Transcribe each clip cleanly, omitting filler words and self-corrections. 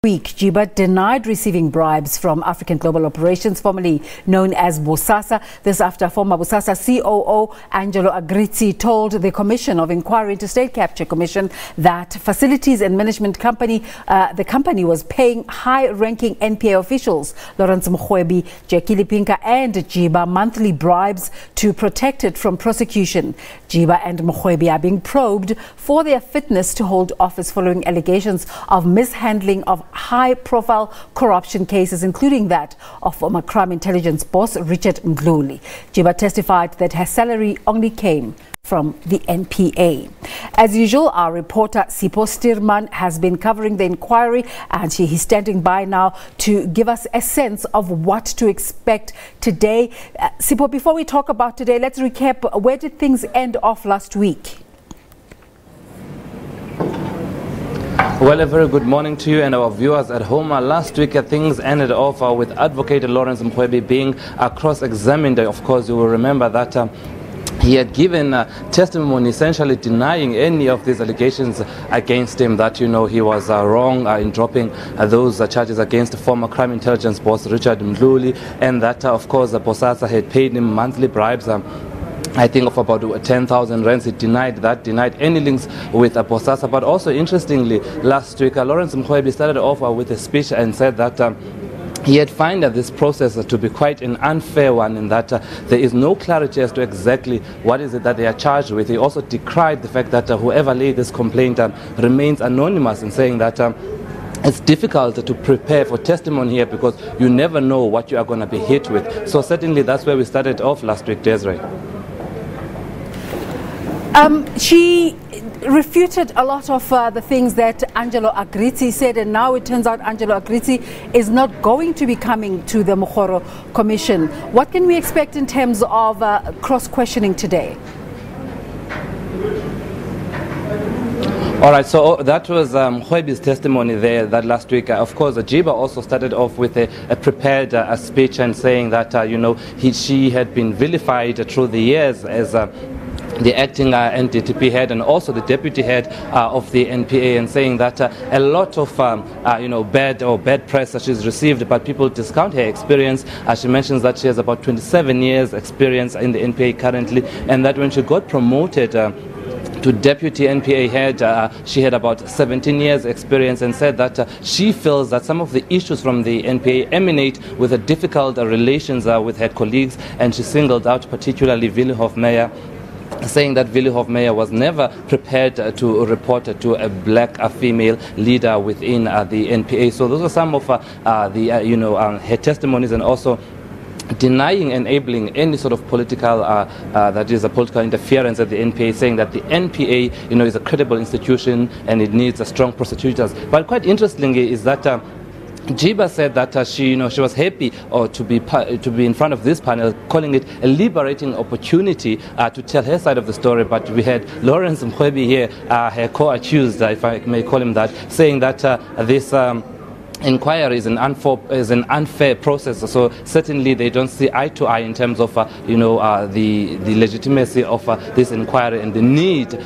Week, Jiba denied receiving bribes from African Global Operations, formerly known as Bosasa. This after former Bosasa COO Angelo Agrizzi told the Commission of Inquiry into State Capture Commission that Facilities and Management Company, the company was paying high-ranking NPA officials, Lawrence Mokgoro, Jackie Lipinka and Jiba, monthly bribes to protect it from prosecution. Jiba and Mokgoro are being probed for their fitness to hold office following allegations of mishandling of high-profile corruption cases, including that of former crime intelligence boss Richard Mdluli. Jiba testified that her salary only came from the NPA. As usual, our reporter Sipho Stirman has been covering the inquiry, and he's standing by now to give us a sense of what to expect today. Sipho, before we talk about today, let's recap. Where did things end off last week? Well, a very good morning to you and our viewers at home. Last week, things ended off with Advocate Lawrence Mokgoro being cross-examined. Of course, you will remember that he had given testimony essentially denying any of these allegations against him, that, you know, he was wrong in dropping those charges against former crime intelligence boss Richard Mdluli, and that, of course, Bosasa had paid him monthly bribes. I think of about 10,000 rands. He denied that, denied any links with Bosasa. But also, interestingly, last week, Lawrence Mokgoro started off with a speech and said that he had found this process to be quite an unfair one, in that there is no clarity as to exactly what is it that they are charged with. He also decried the fact that whoever laid this complaint remains anonymous, in saying that it's difficult to prepare for testimony here because you never know what you are going to be hit with. So certainly that's where we started off last week, Desiree. She refuted a lot of the things that Angelo Agrizzi said, and now it turns out Angelo Agrizzi is not going to be coming to the Mokgoro Commission. What can we expect in terms of cross-questioning today? All right, so that was Mokgoro's testimony there that last week. Of course, Jiba also started off with a prepared speech and saying that, you know, she had been vilified through the years as the acting NDTP head and also the deputy head of the NPA, and saying that a lot of you know, bad press that she's received, but people discount her experience. She mentions that she has about 27 years experience in the NPA currently, and that when she got promoted to deputy NPA head, she had about 17 years experience, and said that she feels that some of the issues from the NPA emanate with the difficult relations with her colleagues, and she singled out particularly Willie Hofmeyr, saying that Willie Hofmeyr was never prepared to report to a black female leader within the NPA. So those are some of you know, her testimonies, and also denying enabling any sort of political, that is a political interference at the NPA, saying that the NPA, you know, is a credible institution and it needs strong prosecutors. But quite interestingly is that Jiba said that she was happy to be in front of this panel, calling it a liberating opportunity to tell her side of the story. But we had Lawrence Mokgoro here, her co-accused, if I may call him that, saying that this inquiry is an unfair process. So certainly they don't see eye to eye in terms of you know, the legitimacy of this inquiry and the need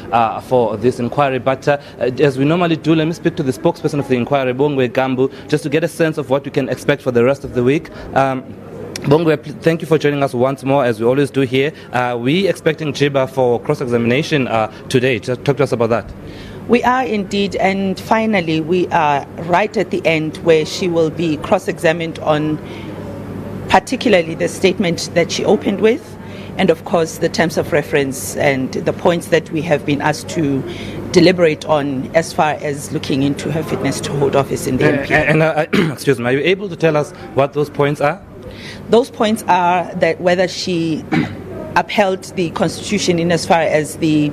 for this inquiry. But as we normally do, let me speak to the spokesperson of the inquiry, Bongwe Gambu, just to get a sense of what we can expect for the rest of the week. Bongwe, thank you for joining us once more, as we always do here. We expecting Jiba for cross-examination today. Just talk to us about that. We are indeed, and finally we are right at the end where she will be cross-examined on particularly the statement that she opened with, and of course the terms of reference and the points that we have been asked to deliberate on as far as looking into her fitness to hold office in the NPA. Excuse me, are you able to tell us what those points are? Those points are that whether she upheld the Constitution in as far as the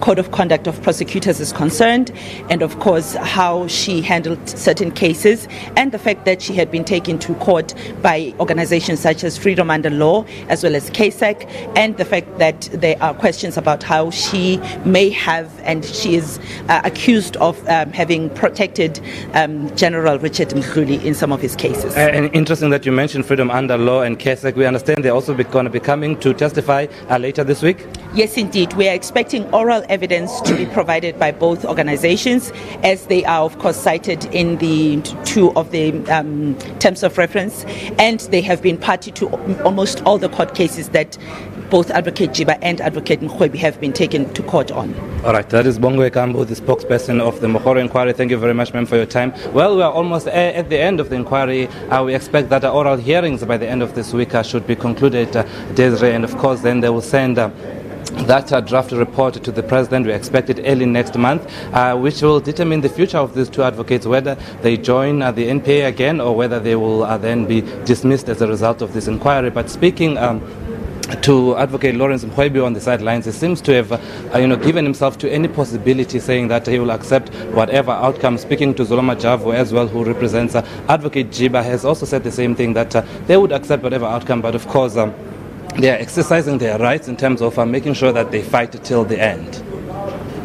Code of Conduct of Prosecutors is concerned, and of course how she handled certain cases, and the fact that she had been taken to court by organizations such as Freedom Under Law as well as KSAC, and the fact that there are questions about how she may have, and she is accused of having protected General Richard Mdluli in some of his cases. And interesting that you mentioned Freedom Under Law and KSAC. We understand they're also going to be coming to testify testify later this week? Yes, indeed. We are expecting oral evidence to be provided by both organizations, as they are, of course, cited in the two of the terms of reference, and they have been party to almost all the court cases that both Advocate Jiba and Advocate Mokgoro have been taken to court on. All right, that is Bongo Ekambo, the spokesperson of the Mokgoro Enquiry. Thank you very much, ma'am, for your time. Well, we are almost at the end of the inquiry. We expect that oral hearings by the end of this week should be concluded, Desiree, and of course then they will send that draft report to the president. We expect it early next month, which will determine the future of these two advocates, whether they join the NPA again or whether they will then be dismissed as a result of this inquiry. But speaking to Advocate Lawrence Mokgoro on the sidelines, he seems to have given himself to any possibility, saying that he will accept whatever outcome. Speaking to Zoloma Javo as well, who represents Advocate Jiba, has also said the same thing, that they would accept whatever outcome, but of course they are exercising their rights in terms of making sure that they fight till the end.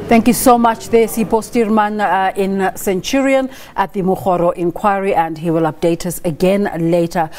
Thank you so much. There's Sipho Stirman in Centurion at the Mokgoro Enquiry, and he will update us again later.